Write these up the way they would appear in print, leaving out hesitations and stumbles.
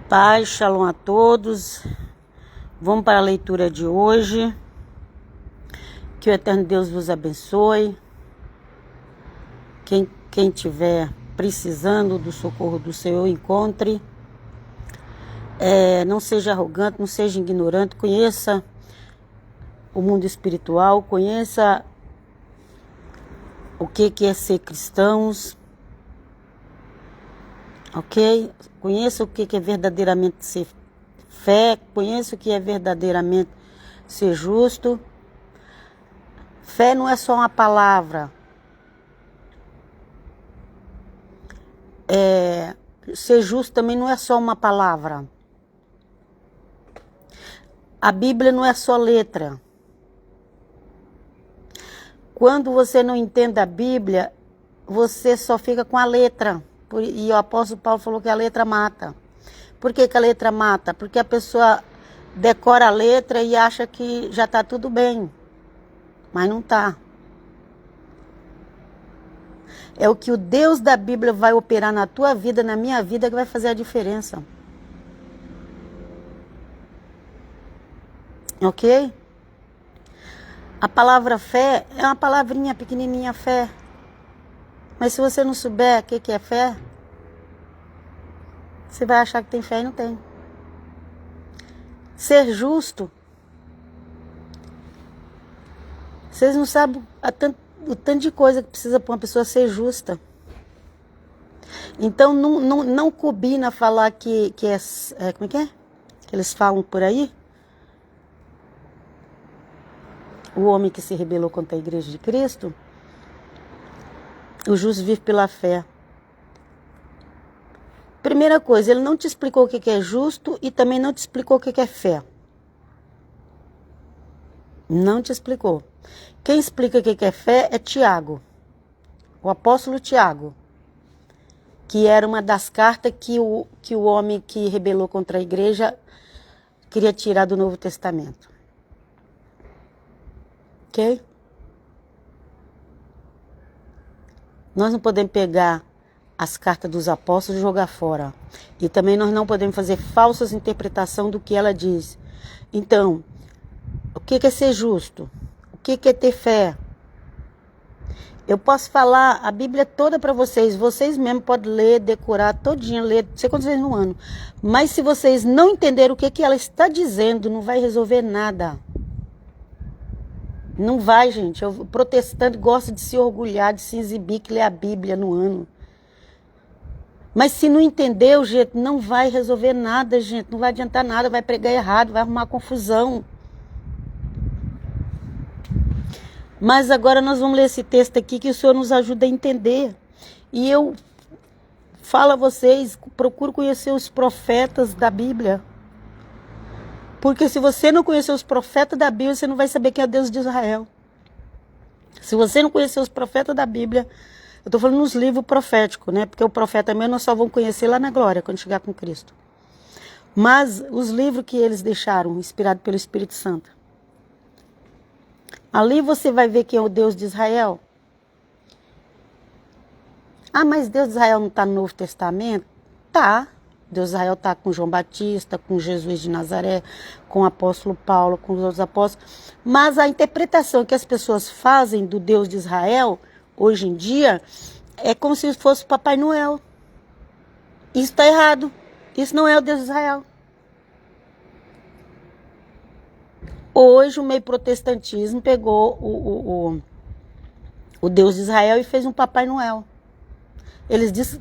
Paz, shalom a todos. Vamos para a leitura de hoje. Que o eterno Deus vos abençoe. Quem tiver precisando do socorro do Senhor, encontre. Não seja arrogante, não seja ignorante. Conheça o mundo espiritual. Conheça o que é ser cristãos. Ok? Conheça o que é verdadeiramente ser fé. Conheça o que é verdadeiramente ser justo. Fé não é só uma palavra. Ser justo também não é só uma palavra. A Bíblia não é só letra. Quando você não entende a Bíblia, você só fica com a letra. E o apóstolo Paulo falou que a letra mata. Por que a letra mata? Porque a pessoa decora a letra e acha que já está tudo bem. Mas não está. É o que o Deus da Bíblia vai operar na tua vida, na minha vida, que vai fazer a diferença. Ok? A palavra fé é uma palavrinha pequenininha, fé. Mas se você não souber o que é fé, você vai achar que tem fé e não tem. Ser justo. Vocês não sabem o tanto de coisa que precisa para uma pessoa ser justa. Então não combina falar que como é que é? Que eles falam por aí? O homem que se rebelou contra a igreja de Cristo, o justo vive pela fé. Primeira coisa, ele não te explicou o que é justo e também não te explicou o que é fé. Não te explicou. Quem explica o que é fé é Tiago, o apóstolo Tiago, que era uma das cartas que o homem que rebelou contra a igreja queria tirar do Novo Testamento. Ok? Nós não podemos pegar as cartas dos apóstolos e jogar fora. E também nós não podemos fazer falsas interpretações do que ela diz. Então, o que é ser justo? O que é ter fé? Eu posso falar a Bíblia toda para vocês. Vocês mesmos podem ler, decorar, todinha, ler, não sei quantas vezes no ano. Mas se vocês não entenderem o que ela está dizendo, não vai resolver nada. Não vai, gente. O protestante gosta de se orgulhar, de se exibir, que lê a Bíblia no ano. Mas se não entendeu, gente, não vai resolver nada, gente. Não vai adiantar nada, vai pregar errado, vai arrumar confusão. Mas agora nós vamos ler esse texto aqui que o Senhor nos ajuda a entender. E eu falo a vocês, procuro conhecer os profetas da Bíblia. Porque se você não conhecer os profetas da Bíblia, você não vai saber quem é o Deus de Israel. Se você não conhecer os profetas da Bíblia, eu estou falando nos livros proféticos, né? Porque o profeta mesmo nós só vamos conhecer lá na glória, quando chegar com Cristo. Mas os livros que eles deixaram, inspirados pelo Espírito Santo. Ali você vai ver quem é o Deus de Israel. Ah, mas Deus de Israel não está no Novo Testamento? Tá. Deus de Israel está com João Batista, com Jesus de Nazaré, com o apóstolo Paulo, com os outros apóstolos. Mas a interpretação que as pessoas fazem do Deus de Israel, hoje em dia, é como se fosse Papai Noel. Isso está errado. Isso não é o Deus de Israel. Hoje o meio protestantismo pegou o Deus de Israel e fez um Papai Noel.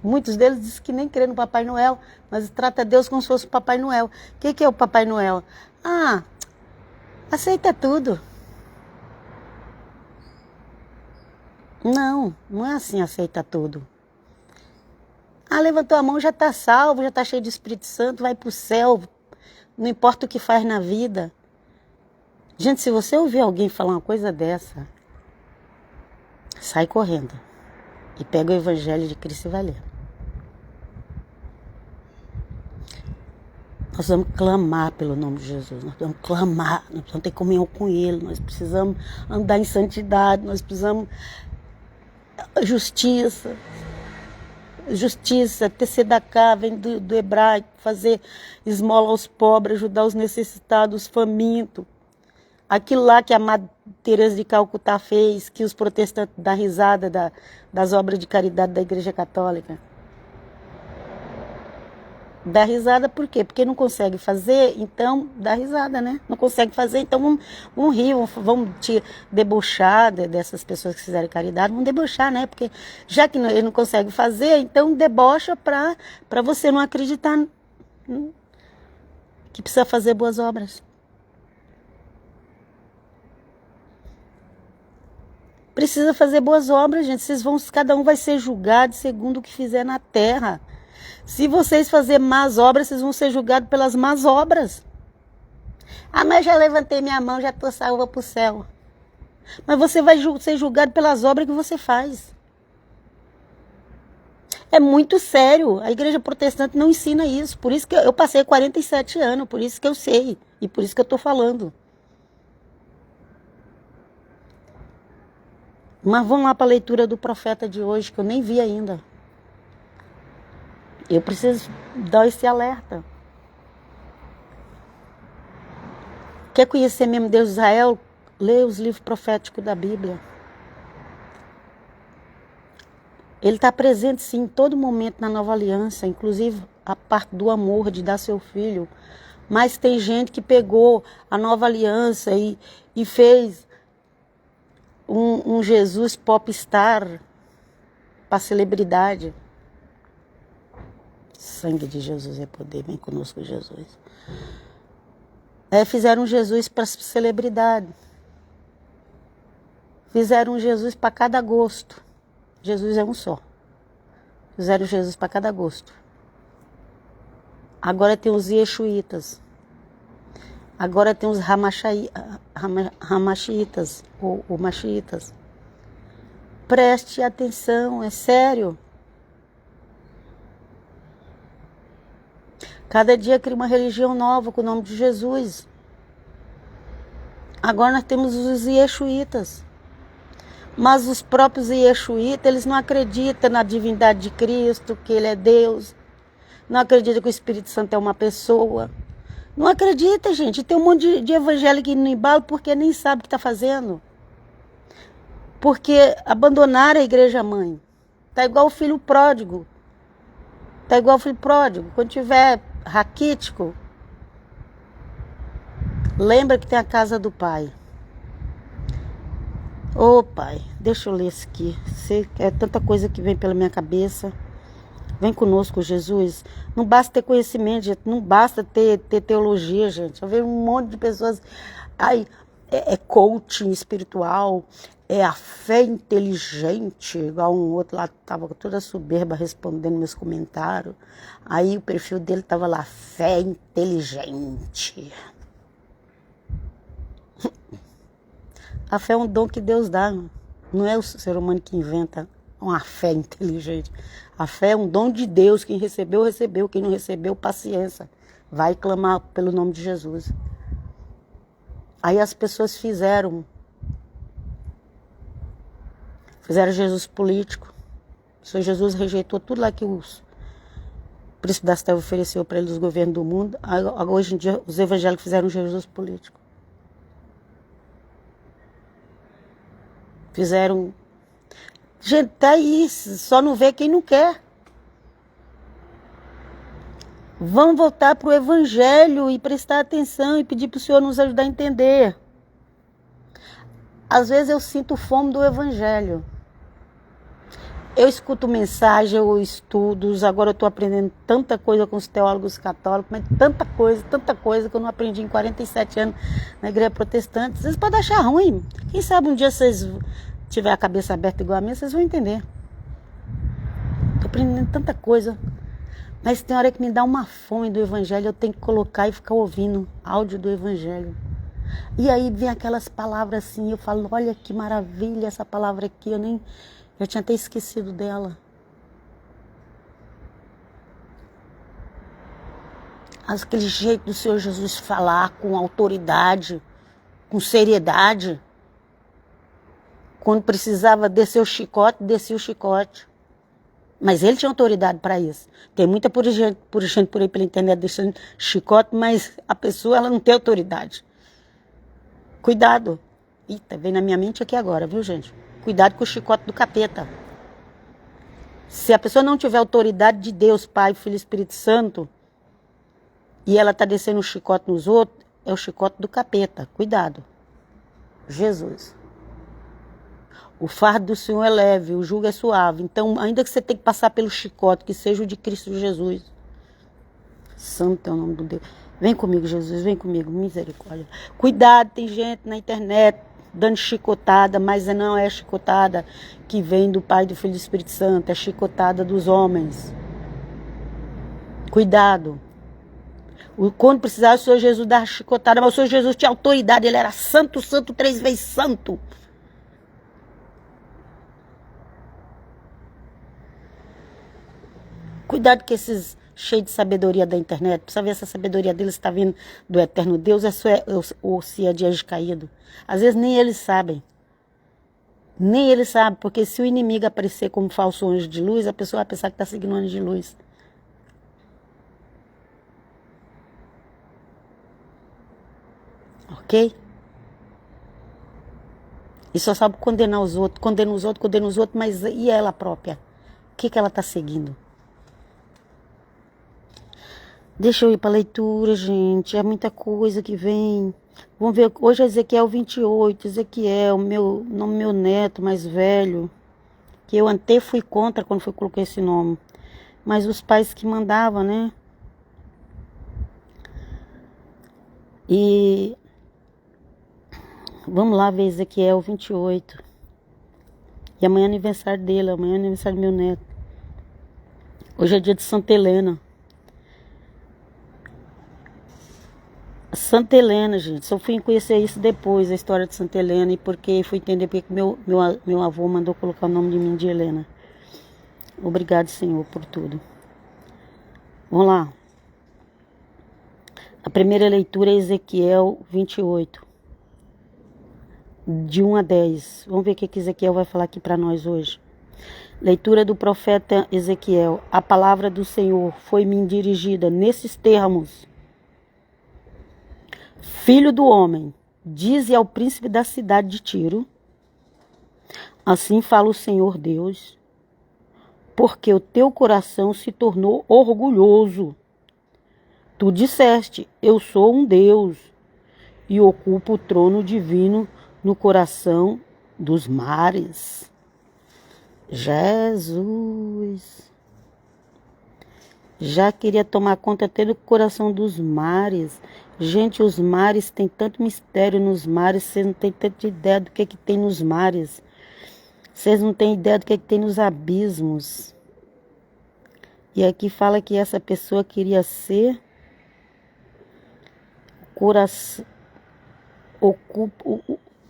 Muitos deles dizem que nem crê no Papai Noel, mas trata Deus como se fosse o Papai Noel. O que é o Papai Noel? Ah, aceita tudo. Não é assim, aceita tudo. Ah, levantou a mão, já está salvo, já está cheio de Espírito Santo, vai para o céu. Não importa o que faz na vida. Gente, se você ouvir alguém falar uma coisa dessa, sai correndo. E pega o Evangelho de Cristo e vai ler. Nós precisamos clamar pelo nome de Jesus. Nós precisamos clamar. Nós precisamos ter comunhão com Ele. Nós precisamos andar em santidade. Nós precisamos justiça. justiça, ter tzedakah, vem do hebraico, fazer esmola aos pobres, ajudar os necessitados, os famintos. Aquilo lá que a Madre Teresa de Calcutá fez, que os protestantes dão risada das obras de caridade da Igreja Católica. Dá risada por quê? Porque não consegue fazer, então dá risada, né? Não consegue fazer, então vamos rir, vamos te debochar dessas pessoas que fizeram caridade, vamos debochar, né? Porque já que ele não consegue fazer, então debocha para você não acreditar que precisa fazer boas obras. Precisa fazer boas obras, gente. Cada um vai ser julgado segundo o que fizer na terra. Se vocês fazerem más obras, vocês vão ser julgados pelas más obras. Ah, mas já levantei minha mão, já estou salva para o céu. Mas você vai ser julgado pelas obras que você faz. É muito sério. A igreja protestante não ensina isso. Por isso que eu passei 47 anos, por isso que eu sei. E por isso que eu estou falando. Mas vamos lá para a leitura do profeta de hoje, que eu nem vi ainda. Eu preciso dar esse alerta. Quer conhecer mesmo Deus de Israel? Lê os livros proféticos da Bíblia. Ele está presente, sim, em todo momento na nova aliança, inclusive a parte do amor, de dar seu filho. Mas tem gente que pegou a nova aliança e fez um Jesus popstar para celebridade. Sangue de Jesus é poder, vem conosco, Jesus. Fizeram um Jesus para celebridade. Fizeram um Jesus para cada gosto. Jesus é um só. Fizeram Jesus para cada gosto. Agora tem os Yeshuitas. Agora tem os Hamashiitas, ou Mashiitas. Preste atenção, é sério. Cada dia cria uma religião nova com o nome de Jesus. Agora nós temos os Yeshuitas. Mas os próprios Yeshuitas, eles não acreditam na divindade de Cristo, que Ele é Deus. Não acreditam que o Espírito Santo é uma pessoa. Não acredita, gente. Tem um monte de evangélico indo no embalo porque nem sabe o que está fazendo. Porque abandonaram a igreja mãe. Está igual o filho pródigo. Está igual o filho pródigo. Quando tiver raquítico, lembra que tem a casa do pai. Ô pai, deixa eu ler isso aqui. É tanta coisa que vem pela minha cabeça. Vem conosco, Jesus. Não basta ter conhecimento, gente. Não basta ter teologia, gente. Eu vejo um monte de pessoas. Ai, é coaching espiritual. É a fé inteligente. Igual um outro lá estava toda soberba respondendo meus comentários. Aí o perfil dele estava lá, fé inteligente. A fé é um dom que Deus dá. Não é o ser humano que inventa uma fé inteligente. A fé é um dom de Deus. Quem recebeu, recebeu. Quem não recebeu, paciência. Vai clamar pelo nome de Jesus. Aí as pessoas fizeram Jesus político. Jesus rejeitou tudo lá que os príncipes das trevas ofereceu para ele dos governos do mundo. Hoje em dia os evangélicos fizeram Jesus político. Fizeram... Gente, tá aí, só não vê quem não quer. Vamos voltar para o Evangelho e prestar atenção e pedir para o Senhor nos ajudar a entender. Às vezes eu sinto fome do Evangelho. Eu escuto mensagem, eu estudo, agora eu estou aprendendo tanta coisa com os teólogos católicos, mas tanta coisa que eu não aprendi em 47 anos na igreja protestante. Vocês podem achar ruim. Quem sabe um dia vocês tiverem a cabeça aberta igual a minha, vocês vão entender. Estou aprendendo tanta coisa. Mas tem hora que me dá uma fome do Evangelho, eu tenho que colocar e ficar ouvindo áudio do Evangelho. E aí vem aquelas palavras assim, eu falo, olha que maravilha essa palavra aqui, eu tinha até esquecido dela. Aquele jeito do Senhor Jesus falar com autoridade, com seriedade. Quando precisava descer o chicote, descia o chicote. Mas ele tinha autoridade para isso. Tem muita gente por aí pela internet deixando chicote, mas a pessoa ela não tem autoridade. Cuidado. Eita, veio na minha mente aqui agora, viu, gente? Cuidado com o chicote do capeta. Se a pessoa não tiver autoridade de Deus, Pai, Filho e Espírito Santo, e ela está descendo o chicote nos outros, é o chicote do capeta. Cuidado. Jesus. O fardo do Senhor é leve, o jugo é suave. Então, ainda que você tenha que passar pelo chicote, que seja o de Cristo Jesus. Santo é o nome do Deus. Vem comigo, Jesus, vem comigo, misericórdia. Cuidado, tem gente na internet dando chicotada, mas não é chicotada que vem do Pai, do Filho e do Espírito Santo, é chicotada dos homens. Cuidado. Quando precisava, o Senhor Jesus dava chicotada, mas o Senhor Jesus tinha autoridade, ele era santo, santo, 3 vezes santo. Cuidado com esses cheios de sabedoria da internet. Precisa ver se a sabedoria deles está vindo do eterno Deus ou se é de anjo caído. Às vezes nem eles sabem. Nem eles sabem, porque se o inimigo aparecer como falso anjo de luz, a pessoa vai pensar que está seguindo um anjo de luz. Ok? E só sabe condenar os outros, condena os outros, mas e ela própria? O que ela está seguindo? Deixa eu ir para a leitura, gente. É muita coisa que vem. Vamos ver. Hoje é Ezequiel 28. Ezequiel, meu neto mais velho. Que eu até fui contra quando fui colocar esse nome. Mas os pais que mandavam, né? E vamos lá ver Ezequiel 28. E amanhã é aniversário dele. Amanhã é aniversário do meu neto. Hoje é dia de Santa Helena. Santa Helena, gente, só fui conhecer isso depois, a história de Santa Helena, e porque fui entender porque meu avô mandou colocar o nome de mim de Helena. Obrigado, Senhor, por tudo. Vamos lá. A primeira leitura é Ezequiel 28, de 1 a 10. Vamos ver o que Ezequiel vai falar aqui para nós hoje. Leitura do profeta Ezequiel. A palavra do Senhor foi-me dirigida nesses termos. Filho do homem, dize ao príncipe da cidade de Tiro, assim fala o Senhor Deus, porque o teu coração se tornou orgulhoso. Tu disseste, eu sou um Deus, e ocupo o trono divino no coração dos mares. Jesus! Já queria tomar conta até do coração dos mares. Gente, os mares, tem tanto mistério nos mares, vocês não têm tanta ideia do que tem nos mares. Vocês não têm ideia do que tem nos abismos. E aqui fala que essa pessoa queria ser coração.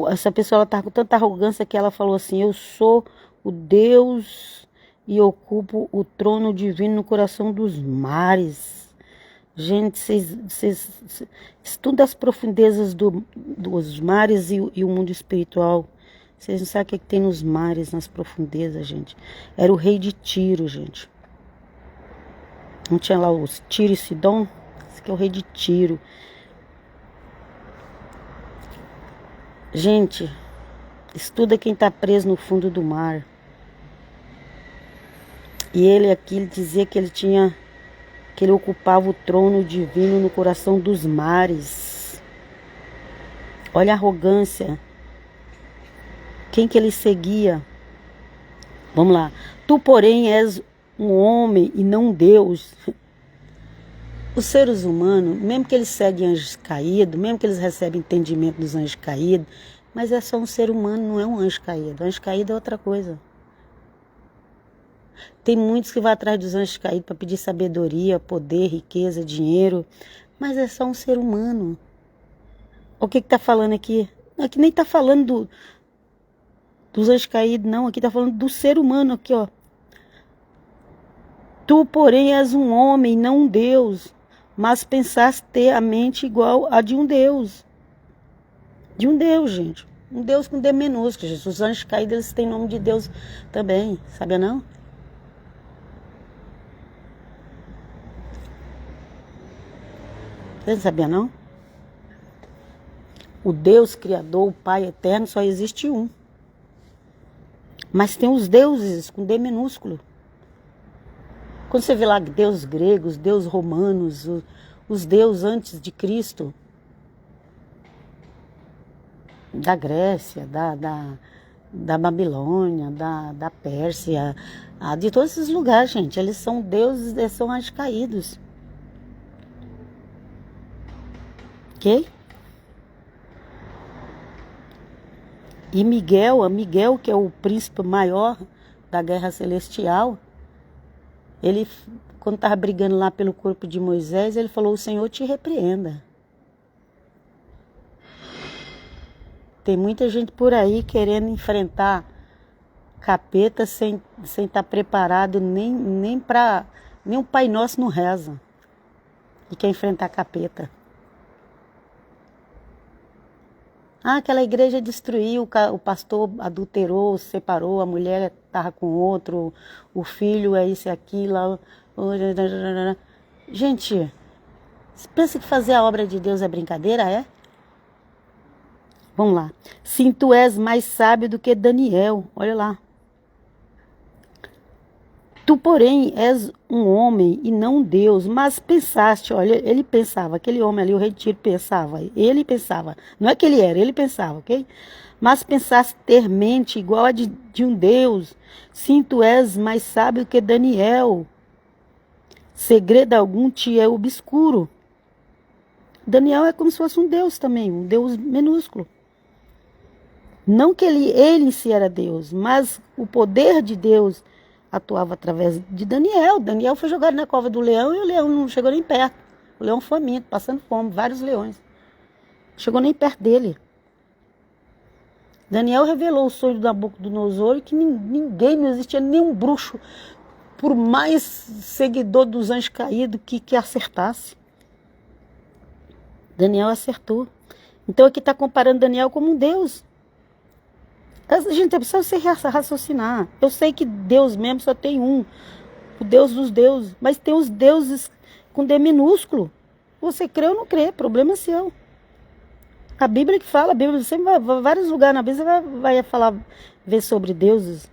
Essa pessoa ela tá com tanta arrogância que ela falou assim: eu sou o Deus e ocupo o trono divino no coração dos mares. Gente, vocês estudam as profundezas dos mares e o mundo espiritual. Vocês não sabem o que tem nos mares, nas profundezas, gente. Era o rei de Tiro, gente. Não tinha lá os Tiro e Sidom? Esse aqui é o rei de Tiro. Gente, estuda quem está preso no fundo do mar. E ele aqui ele dizia que ele ocupava o trono divino no coração dos mares. Olha a arrogância. Quem que ele seguia? Vamos lá. Tu, porém, és um homem e não Deus. Os seres humanos, mesmo que eles seguem anjos caídos, mesmo que eles recebem entendimento dos anjos caídos, mas é só um ser humano, não é um anjo caído. Anjo caído é outra coisa. Tem muitos que vão atrás dos anjos caídos para pedir sabedoria, poder, riqueza, dinheiro, mas é só um ser humano. O que está falando aqui? Aqui nem está falando dos anjos caídos, não. Aqui está falando do ser humano, aqui, ó. Tu, porém, és um homem, não um Deus, mas pensaste ter a mente igual a de um Deus. De um Deus, gente. Um Deus com D minúsculo, gente. Os anjos caídos, eles têm nome de Deus também, sabia não? Você não sabia, não? O Deus Criador, o Pai Eterno, só existe um. Mas tem os deuses com D minúsculo. Quando você vê lá deuses gregos, deuses romanos, os deuses antes de Cristo, da Grécia, da Babilônia, da Pérsia, de todos esses lugares, gente, eles são deuses, eles são anjos caídos. Ok? E Miguel, que é o príncipe maior da guerra celestial, ele, quando estava brigando lá pelo corpo de Moisés, ele falou: o Senhor te repreenda. Tem muita gente por aí querendo enfrentar capeta sem estar preparado nem o Pai Nosso não reza. E quer enfrentar capeta. Aquela igreja destruiu, o pastor adulterou, separou, a mulher estava com outro, o filho é isso e aquilo. Gente, você pensa que fazer a obra de Deus é brincadeira, é? Vamos lá. Sim, tu és mais sábio do que Daniel. Olha lá. Tu, porém, és um homem e não um Deus, mas pensaste, olha, ele pensava, aquele homem ali, o rei de Tiro pensava, ele pensava, não é que ele era, ele pensava, ok? Mas pensaste ter mente igual a de um Deus. Sim, tu és mais sábio que Daniel. Segredo algum te é obscuro. Daniel é como se fosse um Deus também, um Deus minúsculo. Não que ele em si era Deus, mas o poder de Deus atuava através de Daniel. Daniel foi jogado na cova do leão e o leão não chegou nem perto. O leão faminto, passando fome, vários leões. Não chegou nem perto dele. Daniel revelou o sonho do Nabucodonosor, que ninguém, não existia nenhum bruxo, por mais seguidor dos anjos caídos, que acertasse. Daniel acertou. Então aqui está comparando Daniel como um Deus. Gente, precisa você raciocinar. Eu sei que Deus mesmo só tem um, o Deus dos deuses, mas tem os deuses com D minúsculo. Você crê ou não crê, problema é seu. A Bíblia que fala, a Bíblia sempre vai vários lugares na Bíblia, você vai falar, ver sobre deuses.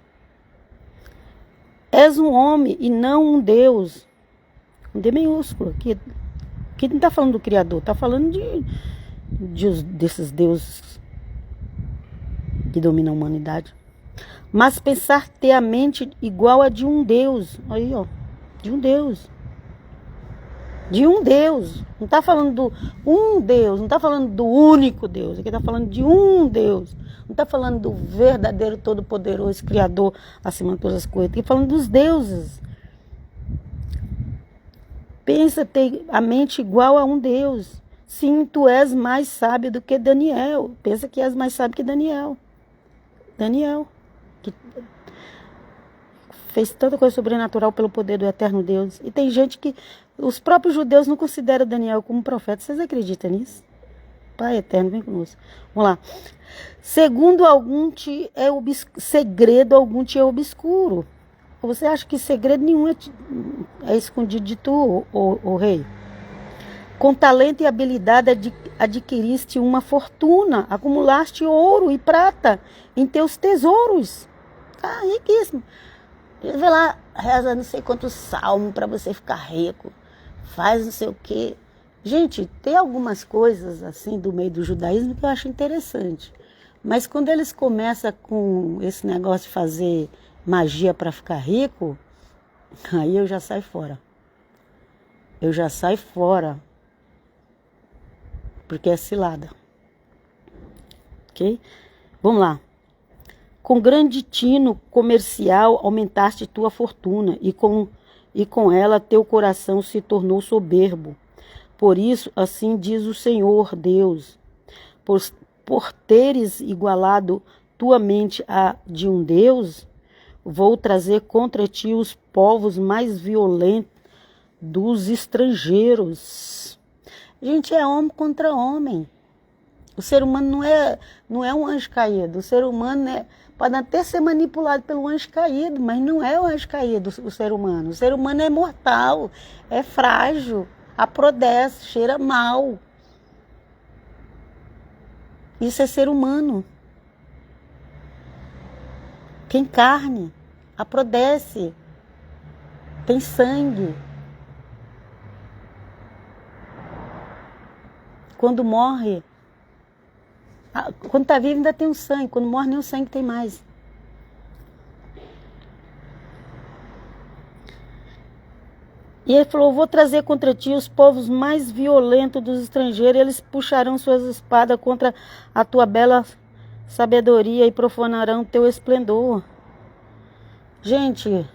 És um homem e não um Deus. Um D minúsculo. Aqui não está falando do Criador, está falando desses deuses que dominam a humanidade. Mas pensar ter a mente igual a de um Deus. Aí, ó. De um Deus. De um Deus. Não está falando do um Deus. Não está falando do único Deus. Aqui está falando de um Deus. Não está falando do verdadeiro, todo-poderoso, Criador, acima de todas as coisas. Está falando dos deuses. Pensa ter a mente igual a um Deus. Sim, tu és mais sábio do que Daniel. Pensa que és mais sábio que Daniel. Daniel, que fez tanta coisa sobrenatural pelo poder do eterno Deus. E tem gente que, os próprios judeus não consideram Daniel como profeta. Vocês acreditam nisso? Pai eterno, vem conosco. Vamos lá. Segundo algum segredo algum te é obscuro. Você acha que segredo nenhum é escondido de tu, ô rei? Com talento e habilidade adquiriste uma fortuna, acumulaste ouro e prata em teus tesouros. Ah, riquíssimo. Vê lá, reza não sei quantos salmos para você ficar rico. Faz não sei o quê. Gente, tem algumas coisas assim do meio do judaísmo que eu acho interessante. Mas quando eles começam com esse negócio de fazer magia para ficar rico, aí eu já saio fora. Eu já saio fora. Porque é cilada. Ok? Vamos lá. Com grande tino comercial aumentaste tua fortuna e com ela teu coração se tornou soberbo. Por isso, assim diz o Senhor Deus, por teres igualado tua mente a de um Deus, vou trazer contra ti os povos mais violentos dos estrangeiros. Gente, é homem contra homem. O ser humano não é um anjo caído. O ser humano pode até ser manipulado pelo anjo caído, mas não é o anjo caído o ser humano. O ser humano é mortal, é frágil. aprodece, cheira mal. Isso é ser humano. Tem carne, aprodece, tem sangue. Quando morre, quando está vivo ainda tem um sangue, quando morre nem o sangue tem mais. E ele falou, vou trazer contra ti os povos mais violentos dos estrangeiros, e eles puxarão suas espadas contra a tua bela sabedoria e profanarão teu esplendor. Gente,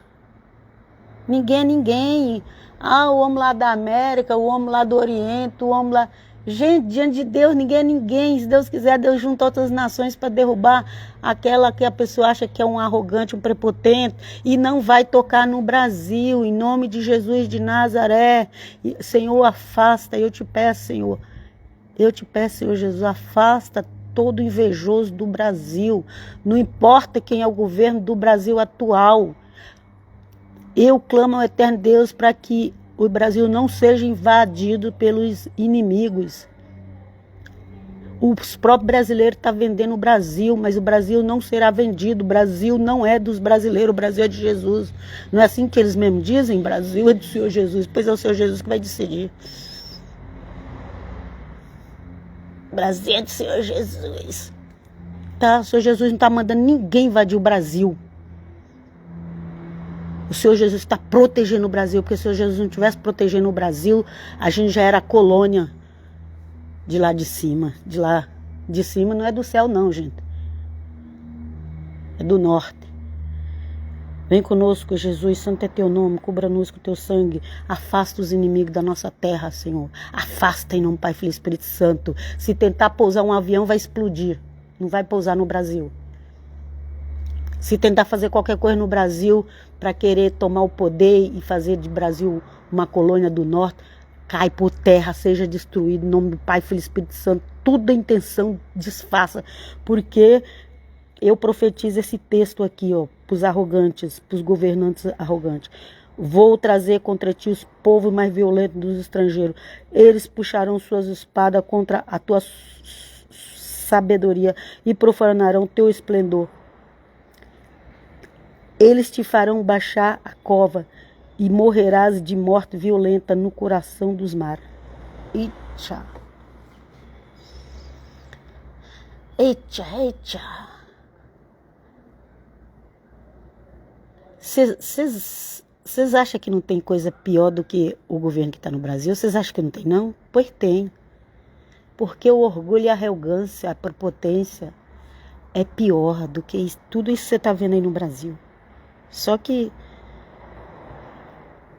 ninguém é ninguém. O homem lá da América, o homem lá do Oriente, o homem lá... Gente, diante de Deus, ninguém é ninguém. Se Deus quiser, Deus junta outras nações para derrubar aquela que a pessoa acha que é um arrogante, um prepotente, e não vai tocar no Brasil, em nome de Jesus de Nazaré. Senhor, afasta, eu te peço, Senhor. Eu te peço, Senhor Jesus, afasta todo invejoso do Brasil. Não importa quem é o governo do Brasil atual. Eu clamo ao eterno Deus para que o Brasil não seja invadido pelos inimigos. Os próprios brasileiros estão vendendo o Brasil, mas o Brasil não será vendido. O Brasil não é dos brasileiros, o Brasil é de Jesus. Não é assim que eles mesmos dizem? O Brasil é do Senhor Jesus, pois é o Senhor Jesus que vai decidir. O Brasil é do Senhor Jesus. Tá? O Senhor Jesus não está mandando ninguém invadir o Brasil. O Senhor Jesus está protegendo o Brasil, porque se o Senhor Jesus não estivesse protegendo o Brasil, a gente já era colônia de lá de cima. De lá de cima não é do céu não, gente. É do norte. Vem conosco, Jesus, santo é teu nome, cubra-nos com teu sangue, afasta os inimigos da nossa terra, Senhor. Afasta em nome do Pai, Filho e Espírito Santo. Se tentar pousar um avião, vai explodir. Não vai pousar no Brasil. Se tentar fazer qualquer coisa no Brasil para querer tomar o poder e fazer de Brasil uma colônia do norte, cai por terra, seja destruído, em nome do Pai, Filho e Espírito Santo. Toda a intenção desfaça, porque eu profetizo esse texto aqui, para os arrogantes, para os governantes arrogantes. Vou trazer contra ti os povos mais violentos dos estrangeiros. Eles puxarão suas espadas contra a tua sabedoria e profanarão teu esplendor. Eles te farão baixar a cova e morrerás de morte violenta no coração dos mares. Eita. Eita, eita. Vocês acham que não tem coisa pior do que o governo que está no Brasil? Vocês acham que não tem, não? Pois tem. Porque o orgulho e a arrogância, a prepotência é pior do que tudo isso que você está vendo aí no Brasil. Só que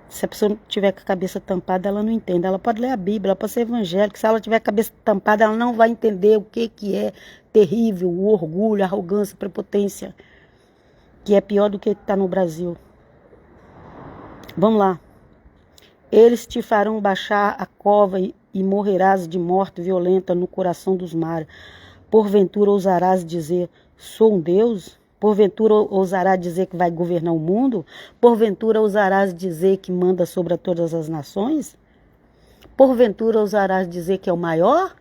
se a pessoa tiver com a cabeça tampada, ela não entende. Ela pode ler a Bíblia, ela pode ser evangélica. Se ela tiver com a cabeça tampada, ela não vai entender o que é terrível, o orgulho, a arrogância, a prepotência, que é pior do que está no Brasil. Vamos lá. Eles te farão baixar a cova e morrerás de morte violenta no coração dos mares. Porventura ousarás dizer, sou um Deus? Porventura ousarás dizer que vai governar o mundo? Porventura ousarás dizer que manda sobre todas as nações? Porventura ousarás dizer que é o maior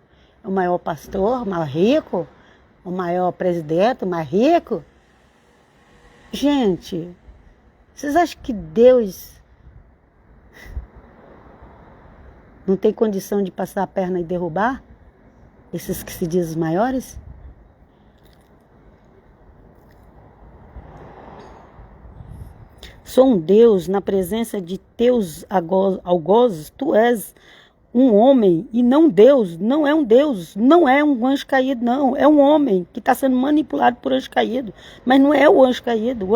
pastor, o mais rico, o maior presidente, o mais rico? Gente, vocês acham que Deus não tem condição de passar a perna e derrubar esses que se dizem os maiores? Sou um Deus na presença de teus algozes, tu és um homem e não Deus, não é um Deus, não é um anjo caído, não, é um homem que está sendo manipulado por anjo caído, mas não é o anjo caído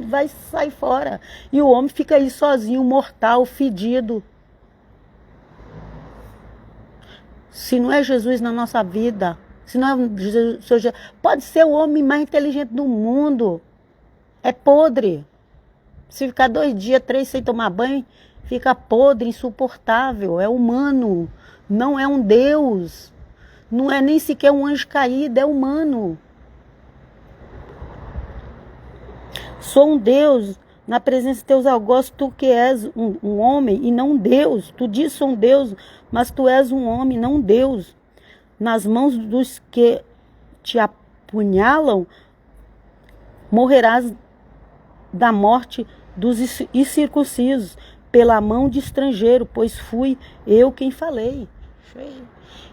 vai sair fora e o homem fica aí sozinho, mortal, fedido. Se não é Jesus na nossa vida, se não é Jesus, pode ser o homem mais inteligente do mundo, é podre. Se ficar 2 dias, 3 sem tomar banho, fica podre, insuportável. É humano, não é um Deus. Não é nem sequer um anjo caído, é humano. Sou um Deus Na presença de teus algozes, tu que és um homem e não um Deus. Tu diz sou um Deus, mas tu és um homem, não um Deus. Nas mãos dos que te apunhalam, morrerás da morte dos incircuncisos, pela mão de estrangeiro, pois fui eu quem falei.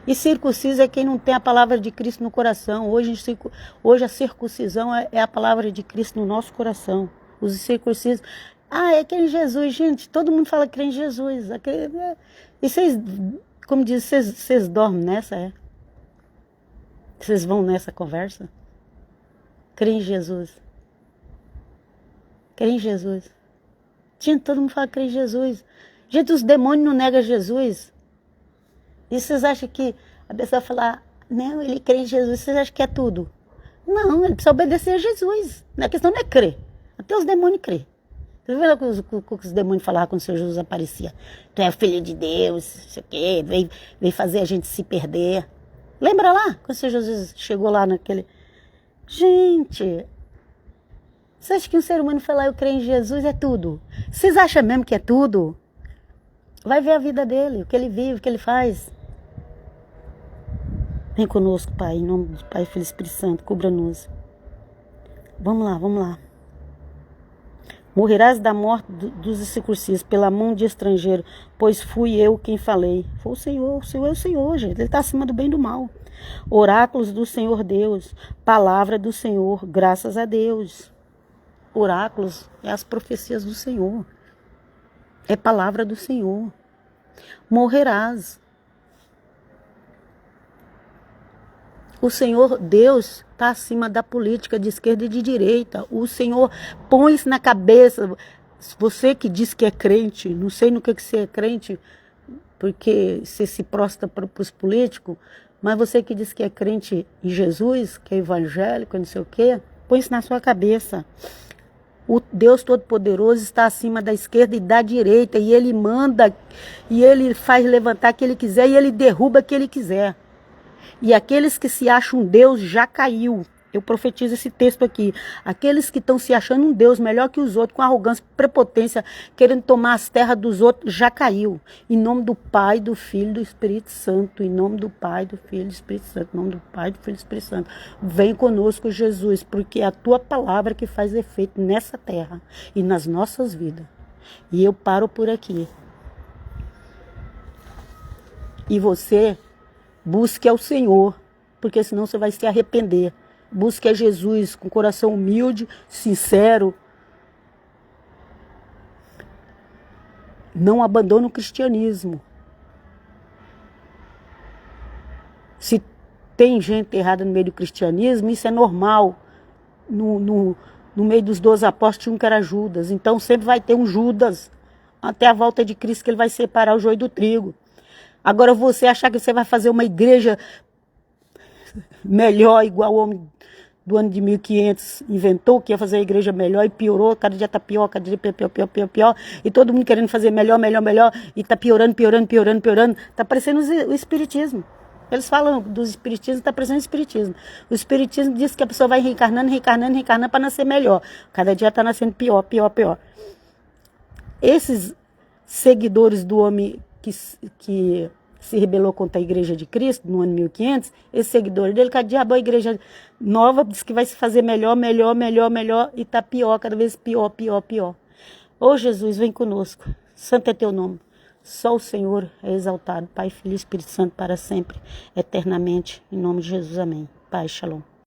E circunciso é quem não tem a palavra de Cristo no coração. Hoje a circuncisão é a palavra de Cristo no nosso coração. Os circuncisos, é crê em Jesus, gente. Todo mundo fala que crê em Jesus. E vocês, como diz, vocês dormem nessa, Vocês vão nessa conversa? Crê em Jesus. Crê em Jesus. Gente, todo mundo fala que crê em Jesus. Gente, os demônios não negam Jesus. E vocês acham que a pessoa fala, não, ele crê em Jesus, vocês acham que é tudo? Não, ele precisa obedecer a Jesus. A questão não é crer. Até os demônios crê. Você viu o que os demônios falavam quando o Senhor Jesus aparecia? Tu é o filho de Deus, não sei o quê, veio fazer a gente se perder. Lembra lá, quando o Senhor Jesus chegou lá naquele... Gente, você acha que um ser humano falar eu creio em Jesus é tudo? Vocês acham mesmo que é tudo? Vai ver a vida dele, o que ele vive, o que ele faz. Vem conosco, Pai, em nome do Pai, Filho e Espírito Santo, cubra-nos. Vamos lá. Morrerás da morte dos incircuncisos pela mão de estrangeiro, pois fui eu quem falei. Foi o Senhor é o Senhor, gente. Ele está acima do bem e do mal. Oráculos do Senhor Deus, palavra do Senhor, graças a Deus. Oráculos é as profecias do Senhor. É palavra do Senhor. Morrerás. O Senhor Deus está acima da política de esquerda e de direita. O Senhor põe isso na cabeça. Você que diz que é crente, não sei no que você é crente, porque você se prostra para os políticos, mas você que diz que é crente em Jesus, que é evangélico, não sei o quê, põe isso na sua cabeça. O Deus Todo-Poderoso está acima da esquerda e da direita, e Ele manda, e Ele faz levantar o que Ele quiser, e Ele derruba o que Ele quiser. E aqueles que se acham um Deus já caiu. Eu profetizo esse texto aqui. Aqueles que estão se achando um Deus melhor que os outros, com arrogância, prepotência, querendo tomar as terras dos outros, já caiu. Em nome do Pai, do Filho e do Espírito Santo. Em nome do Pai, do Filho e do Espírito Santo. Em nome do Pai, do Filho e do Espírito Santo. Vem conosco, Jesus, porque é a tua palavra que faz efeito nessa terra e nas nossas vidas. E eu paro por aqui. E você busque ao Senhor, porque senão você vai se arrepender. Busque a Jesus com coração humilde, sincero. Não abandone o cristianismo. Se tem gente errada no meio do cristianismo, isso é normal. No meio dos 12 apóstolos tinha um que era Judas. Então sempre vai ter um Judas. Até a volta de Cristo que ele vai separar o joio do trigo. Agora você achar que você vai fazer uma igreja melhor, igual o homem do ano de 1500 inventou, que ia fazer a igreja melhor e piorou, cada dia está pior, cada dia pior, e todo mundo querendo fazer melhor, e está piorando, está parecendo o espiritismo. Eles falam dos espiritismos, está parecendo o espiritismo. O espiritismo diz que a pessoa vai reencarnando para nascer melhor. Cada dia está nascendo pior. Esses seguidores do homem que se rebelou contra a igreja de Cristo no ano 1500, esse seguidor dele, cada dia a igreja nova diz que vai se fazer melhor, e está pior, cada vez pior. Ô Jesus, vem conosco, santo é teu nome, só o Senhor é exaltado, Pai, Filho e Espírito Santo para sempre, eternamente, em nome de Jesus, amém. Pai, shalom.